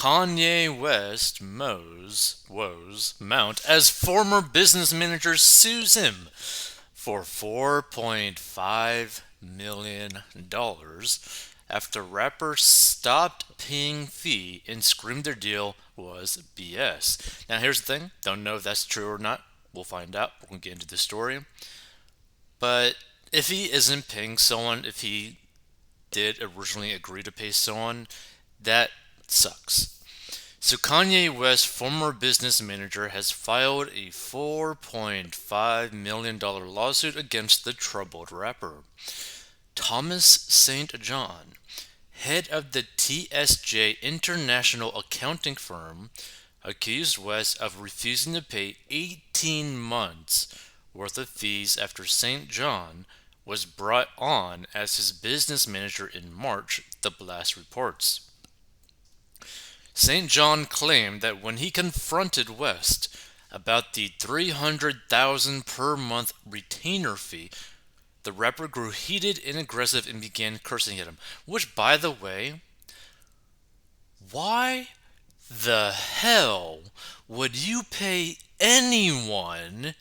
Kanye West woes mount as former business manager sues him for $4.5 million after rapper stopped paying fee and screamed their deal was BS. Now here's the thing, don't know if that's true or not. We'll find out. We're going to get into the story. But if he isn't paying someone, if he did originally agree to pay someone, that sucks. So Kanye West's former business manager has filed a $4.5 million lawsuit against the troubled rapper. Thomas St. John, head of the TSJ International accounting firm, accused West of refusing to pay 18 months worth of fees after St. John was brought on as his business manager in March, the blast reports. St. John claimed that when he confronted West about the $300,000 per month retainer fee, the rapper grew heated and aggressive and began cursing at him. Which, by the way, why the hell would you pay anyone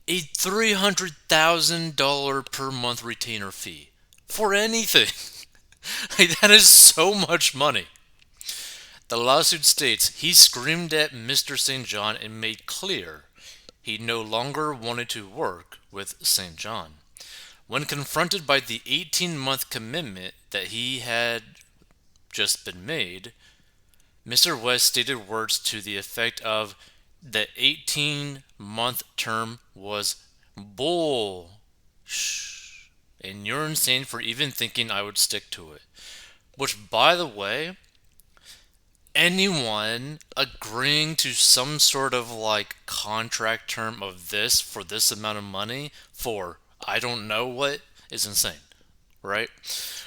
a $300,000 per month retainer fee for anything? Like, that is so much money. The lawsuit states he screamed at Mr. St. John and made clear he no longer wanted to work with St. John. When confronted by the 18-month commitment that he had just been made, Mr. West stated words to the effect of the 18-month term was bull. Shh. And you're insane for even thinking I would stick to it. Which, by the way, anyone agreeing to some sort of like contract term of this for this amount of money for I don't know what is insane, right?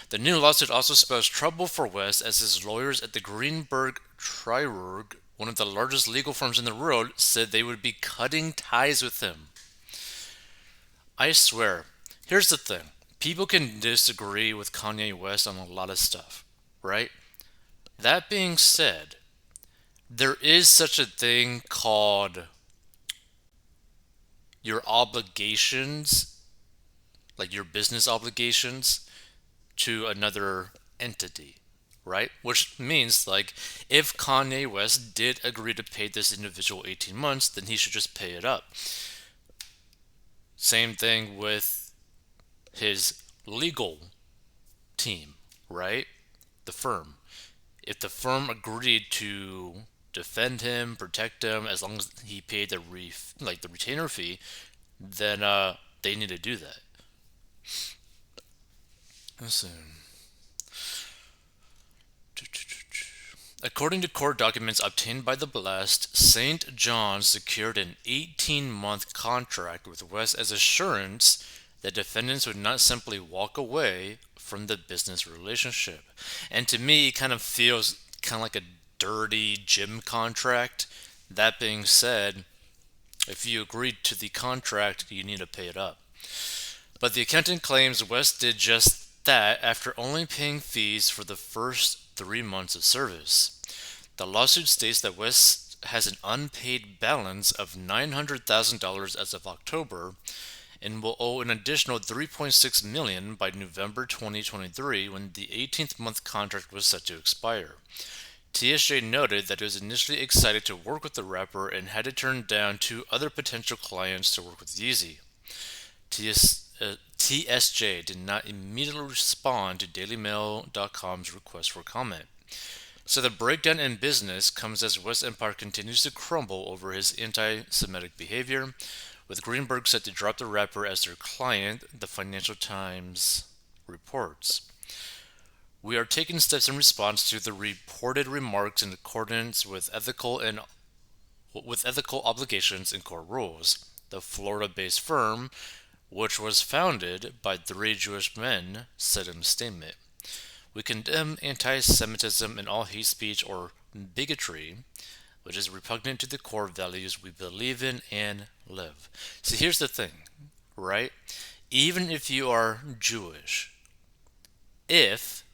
The new lawsuit also spells trouble for West as his lawyers at the Greenberg Trierorg, one of the largest legal firms in the world, said they would be cutting ties with him. I swear, here's the thing. People can disagree with Kanye West on a lot of stuff, right? That being said, there is such a thing called your obligations, like your business obligations to another entity, right? Which means, like, if Kanye West did agree to pay this individual 18 months, then he should just pay it up. Same thing with his legal team, right? The firm. If the firm agreed to defend him, protect him, as long as he paid the the retainer fee, then they need to do that. Let's see. According to court documents obtained by the Blast, St. John secured an 18-month contract with West as assurance that defendants would not simply walk away from the business relationship. And to me, it kind of feels kind of like a dirty gym contract. That being said, if you agreed to the contract, you need to pay it up. But the accountant claims West did just that after only paying fees for the first 3 months of service. The lawsuit states that West has an unpaid balance of $900,000 as of October and will owe an additional $3.6 million by November 2023 when the 18th month contract was set to expire. TSJ noted that it was initially excited to work with the rapper and had to turn down two other potential clients to work with Yeezy. TSJ did not immediately respond to DailyMail.com's request for comment. So the breakdown in business comes as West Empire continues to crumble over his anti-Semitic behavior, with Greenberg set to drop the rapper as their client, the Financial Times reports. We are taking steps in response to the reported remarks in accordance with ethical obligations and court rules. The Florida-based firm, which was founded by three Jewish men, said in a statement. We condemn anti-Semitism and all hate speech or bigotry, which is repugnant to the core values we believe in and live. See, here's the thing, right? Even if you are Jewish, if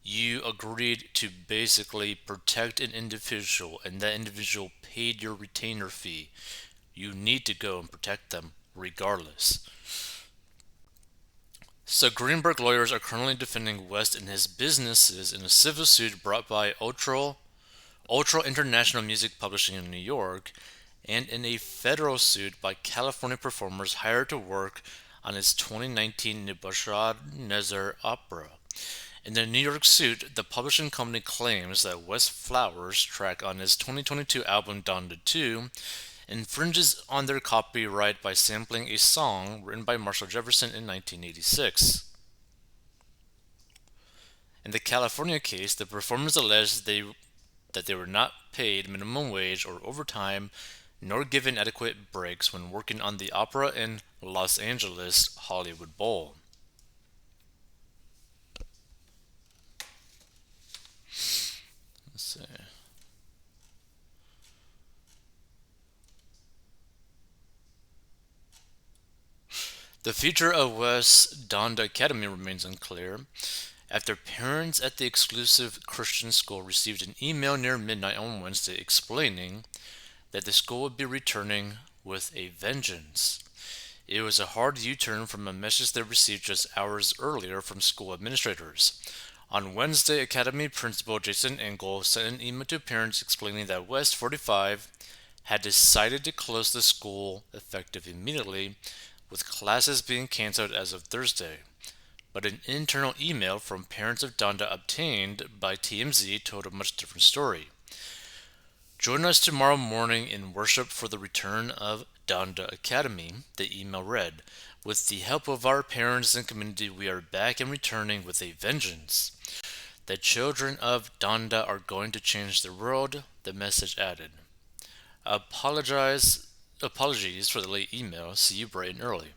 You agreed to basically protect an individual, and that individual paid your retainer fee. You need to go and protect them regardless. So Greenberg lawyers are currently defending West and his businesses in a civil suit brought by Ultra International Music Publishing in New York, and in a federal suit by California performers hired to work on his 2019 Nebuchadnezzar opera. In the New York suit, the publishing company claims that West Flowers' track on his 2022 album Donda 2 infringes on their copyright by sampling a song written by Marshall Jefferson in 1986. In the California case, the performers alleged that they were not paid minimum wage or overtime, nor given adequate breaks when working on the opera in Los Angeles Hollywood Bowl. Let's see. The future of Westdonna Academy remains unclear, after parents at the exclusive Christian school received an email near midnight on Wednesday explaining that the school would be returning with a vengeance. It was a hard U-turn from a message they received just hours earlier from school administrators. On Wednesday, Academy Principal Jason Engel sent an email to parents explaining that West 45 had decided to close the school effective immediately, with classes being canceled as of Thursday. But an internal email from parents of Donda obtained by TMZ told a much different story. Join us tomorrow morning in worship for the return of Donda Academy, the email read. With the help of our parents and community, we are back and returning with a vengeance. The children of Donda are going to change the world, the message added. Apologies for the late email. See you bright and early.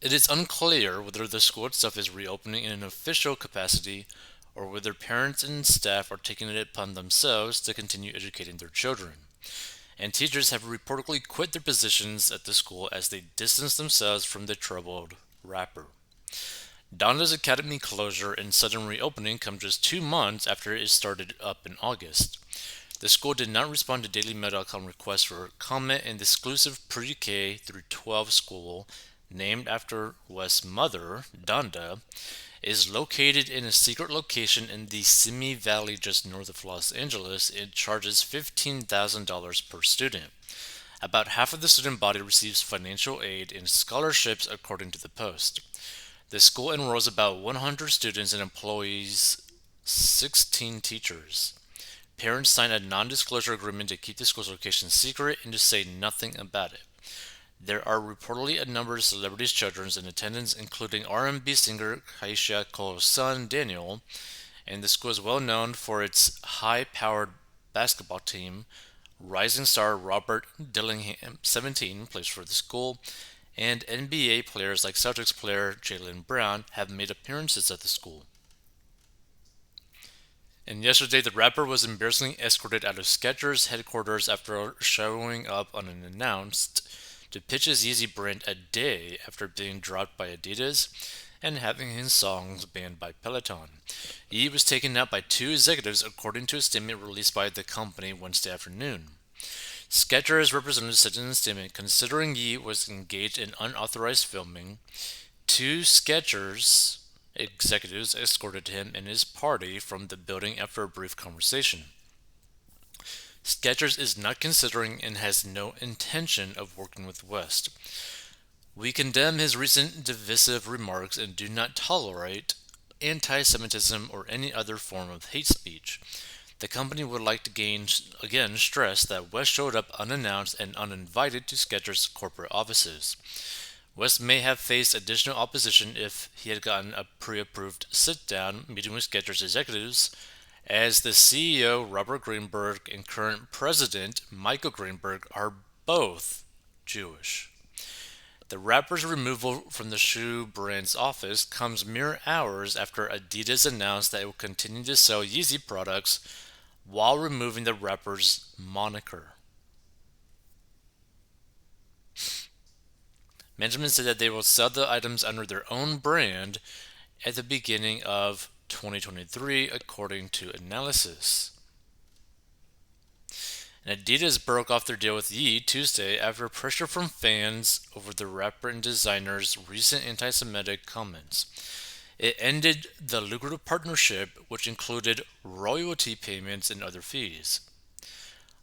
It is unclear whether the school itself is reopening in an official capacity or whether parents and staff are taking it upon themselves to continue educating their children. And teachers have reportedly quit their positions at the school as they distance themselves from the troubled rapper. Donda's academy closure and sudden reopening come just 2 months after it started up in August. The school did not respond to DailyMail.com requests for comment, and the exclusive pre-K through 12 school, named after West's mother, Donda, is located in a secret location in the Simi Valley just north of Los Angeles. It charges $15,000 per student. About half of the student body receives financial aid and scholarships, according to the Post. The school enrolls about 100 students and employs 16 teachers. Parents sign a non-disclosure agreement to keep the school's location secret and to say nothing about it. There are reportedly a number of celebrities' children in attendance, including R&B singer Kaisha Cole's son, Daniel, and the school is well known for its high-powered basketball team. Rising star Robert Dillingham, 17, plays for the school, and NBA players like Celtics player Jaylen Brown have made appearances at the school. And yesterday, the rapper was embarrassingly escorted out of Skechers headquarters after showing up unannounced to pitch his Yeezy brand a day after being dropped by Adidas and having his songs banned by Peloton. Yee was taken out by two executives, according to a statement released by the company Wednesday afternoon. Skechers representatives said in a statement, considering Yee was engaged in unauthorized filming, two Skechers executives escorted him and his party from the building after a brief conversation. Skechers is not considering and has no intention of working with West. We condemn his recent divisive remarks and do not tolerate anti-Semitism or any other form of hate speech. The company would like to again stress that West showed up unannounced and uninvited to Skechers' corporate offices. West may have faced additional opposition if he had gotten a pre-approved sit-down meeting with Skechers executives, as the CEO Robert Greenberg and current president Michael Greenberg are both Jewish. The rapper's removal from the shoe brand's office comes mere hours after Adidas announced that it will continue to sell Yeezy products while removing the rapper's moniker. Management said that they will sell the items under their own brand at the beginning of 2023, according to analysis. And Adidas broke off their deal with Ye Tuesday after pressure from fans over the rapper and designer's recent anti Semitic comments. It ended the lucrative partnership, which included royalty payments and other fees.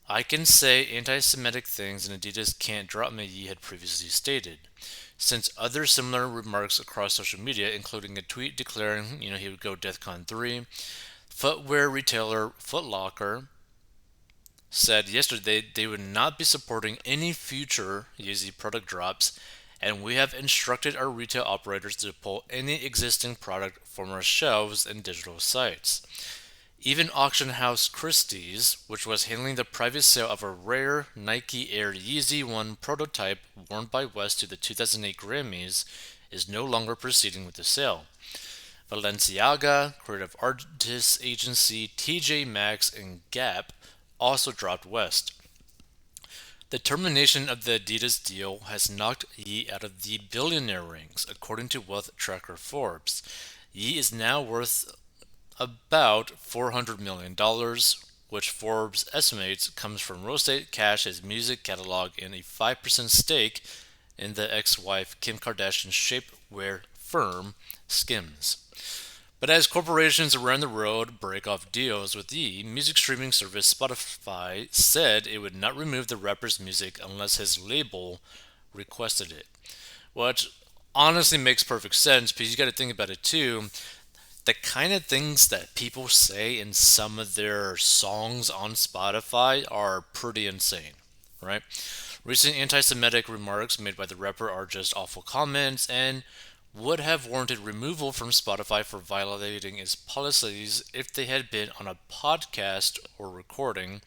I can say anti Semitic things and Adidas can't drop me, Ye had previously stated. Since other similar remarks across social media, including a tweet declaring, he would go DEFCON 3, footwear retailer Foot Locker said yesterday they would not be supporting any future Yeezy product drops, and we have instructed our retail operators to pull any existing product from our shelves and digital sites. Even auction house Christie's, which was handling the private sale of a rare Nike Air Yeezy 1 prototype worn by West to the 2008 Grammys, is no longer proceeding with the sale. Balenciaga, Creative Artists Agency, TJ Maxx, and Gap also dropped West. The termination of the Adidas deal has knocked Ye out of the billionaire rings, according to wealth tracker Forbes. Ye is now worth about $400 million, which Forbes estimates comes from real estate, cash, his music catalog, and a 5% stake in the ex-wife Kim Kardashian's shapewear firm, Skims. But as corporations around the world break off deals with the music streaming service Spotify said it would not remove the rapper's music unless his label requested it. Which honestly makes perfect sense because you got to think about it too. The kind of things that people say in some of their songs on Spotify are pretty insane, right? Recent anti Semitic remarks made by the rapper are just awful comments and would have warranted removal from Spotify for violating its policies if they had been on a podcast or recording,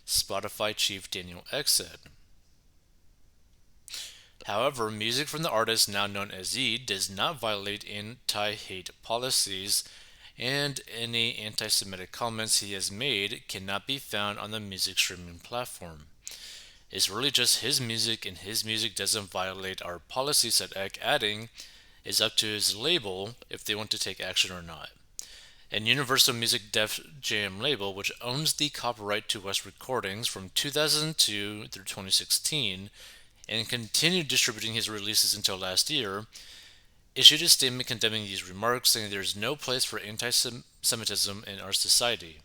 Spotify chief Daniel Ek said. However, music from the artist now known as Ye does not violate anti-hate policies, and any anti-Semitic comments he has made cannot be found on the music streaming platform. It's really just his music, and his music doesn't violate our policy, said Ek, adding, "It's up to his label if they want to take action or not." And Universal Music Def Jam label, which owns the copyright to West recordings from 2002 through 2016 and continued distributing his releases until last year, issued a statement condemning these remarks, saying there is no place for anti-Semitism in our society.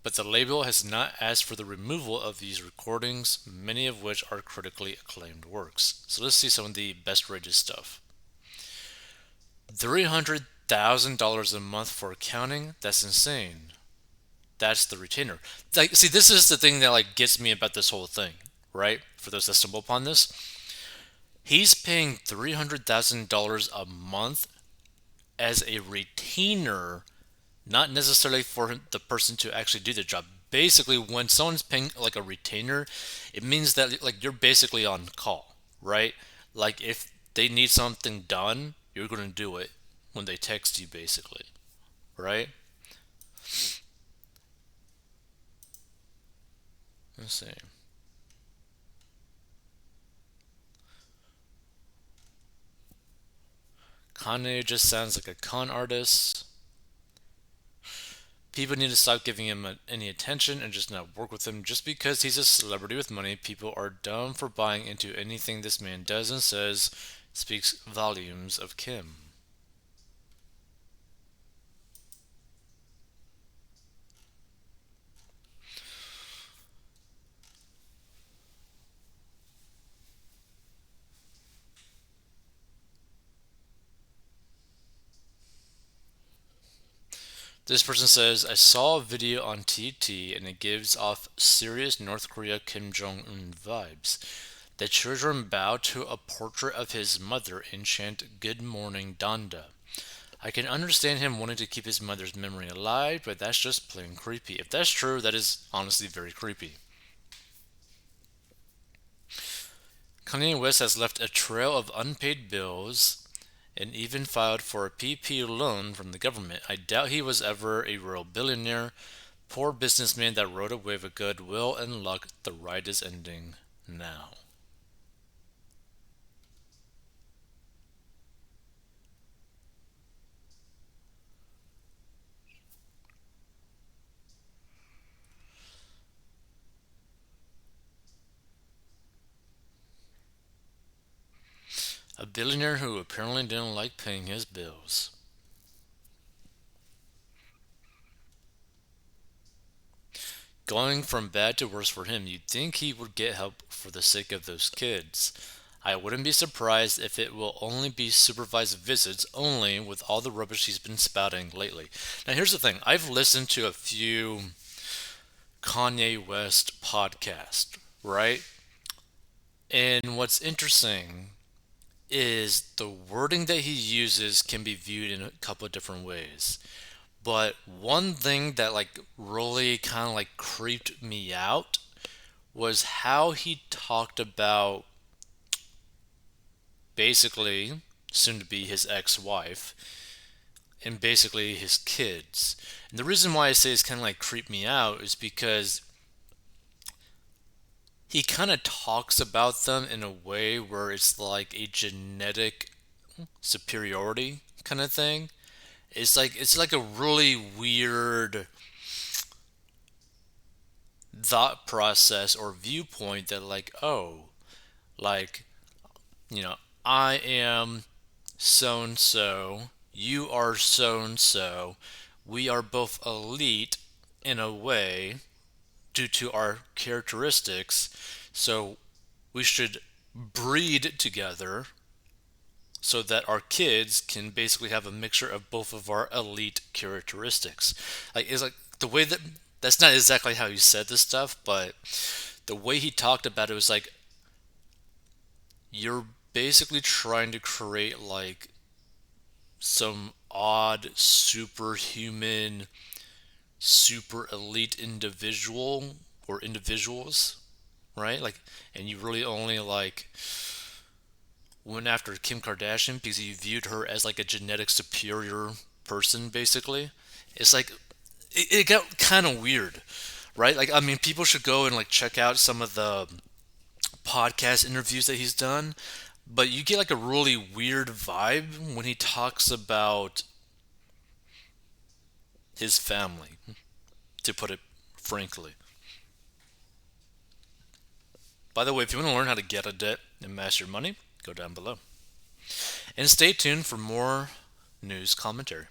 But the label has not asked for the removal of these recordings, many of which are critically acclaimed works. So let's see some of the best rated stuff. $300,000 a month for accounting? That's insane. That's the retainer. See, this is the thing that gets me about this whole thing, right? For those that stumble upon this, he's paying $300,000 a month as a retainer, not necessarily for the person to actually do the job. Basically, when someone's paying a retainer, it means that you're basically on call, right? If they need something done, you're going to do it when they text you, basically, right? Let's see. Kanye just sounds like a con artist. People need to stop giving him any attention and just not work with him just because he's a celebrity with money. People are dumb for buying into anything this man does and says. Speaks volumes of Kim. This person says, I saw a video on TT and it gives off serious North Korea Kim Jong-un vibes. The children bow to a portrait of his mother and chant Good Morning Donda. I can understand him wanting to keep his mother's memory alive, but that's just plain creepy. If that's true, that is honestly very creepy. Kanye West has left a trail of unpaid bills and even filed for a PP loan from the government. I doubt he was ever a real billionaire. Poor businessman that rode a wave of goodwill and luck. The ride is ending now. billionaire who apparently didn't like paying his bills. Going from bad to worse for him, you'd think he would get help for the sake of those kids. I wouldn't be surprised if it will only be supervised visits only with all the rubbish he's been spouting lately. Now, here's the thing I've listened to a few Kanye West podcasts, right? And what's interesting is the wording that he uses can be viewed in a couple of different ways. But one thing that really kind of creeped me out was how he talked about basically soon to be his ex-wife and basically his kids. And the reason why I say it's kind of creep me out is because he kind of talks about them in a way where it's like a genetic superiority kind of thing. It's like a really weird thought process or viewpoint that like you know I am so and so, you are so and so, we are both elite in a way due to our characteristics, so we should breed together so that our kids can basically have a mixture of both of our elite characteristics. It's like the way that that's not exactly how he said this stuff, but the way he talked about it was like you're basically trying to create some odd superhuman super elite individual or individuals, right? And you really only went after Kim Kardashian because you viewed her as like a genetic superior person, basically. It's like it got kind of weird, right? I mean, people should go and check out some of the podcast interviews that he's done, but you get a really weird vibe when he talks about his family, to put it frankly. By the way, if you want to learn how to get a debt and master your money, go down below. And stay tuned for more news commentary.